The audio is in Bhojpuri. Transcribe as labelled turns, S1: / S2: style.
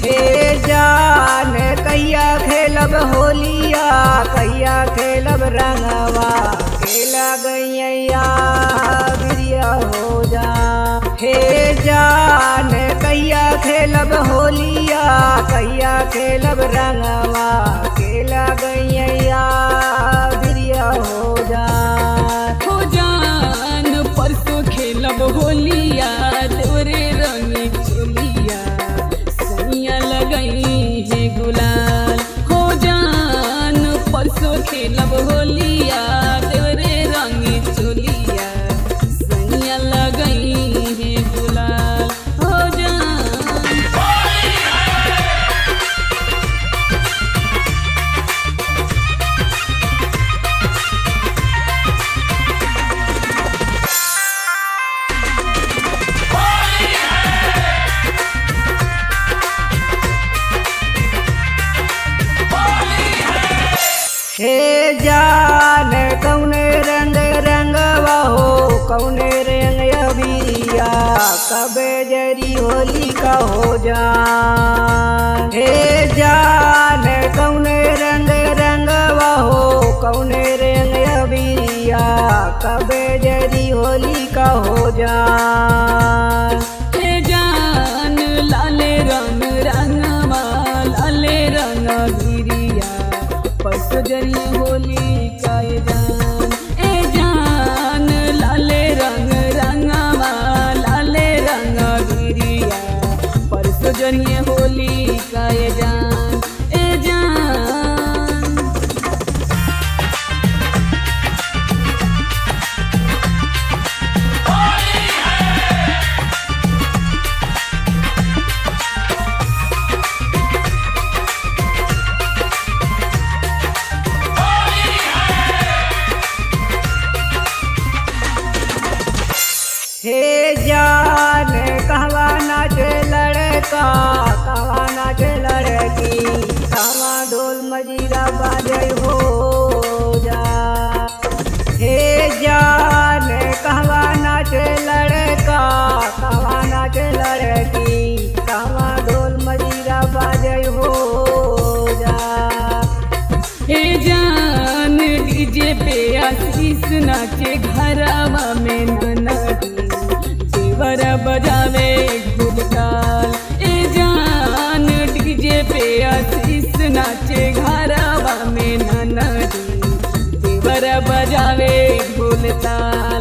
S1: हे जान कहिया खेलब होलिया, कहिया खेलब रंगवा, खेला गैया बिरिया हो जा। हे जान कहिया खेलब होलिया, कहिया खेलब रंगवा, खेला गैया बिरिया हो जा।
S2: हो जान परसों खेलब होलिया, तोरे रंगी चोलिया सैया लगई है गुलाल। हो जान परसों खेलब होलिया, तोरे रंगी चोलिया सैया लगई है गुलाल। हो जान
S1: हे जान कौने रंग रंगवा हो, कौने रंग अबिरिया, कबे जरी होली का हो जान। हे जान कौने रंग रंगवा हो, कौने रंग अबिरिया, कबे जरी होली का हो जान।
S2: हे जान लाले रंग रंगवा, लाले रंग गिरिया परसों जरी होली का ये जान। ए जान लाले रंग रंगवा, लाले रंग गिरिया परसों जरी होली का ये जान। ए जान हे जान कहवा नाचे लड़का, कहवा नाचे लड़की, कहवा ढोल मजीरा बाजे हो जा। हे जान कहवा नाचे लड़का, कहवा नाचे लड़की, कहवा ढोल मजीरा बाजे हो जा। हे जान डीजे पे आशीष नाचे घरवा में ननदी, जेवर बजावे गुलताल। ए जान डीजे पे आशीष नाचे घरवा में ननदी, जेवर बजावे गुलताल।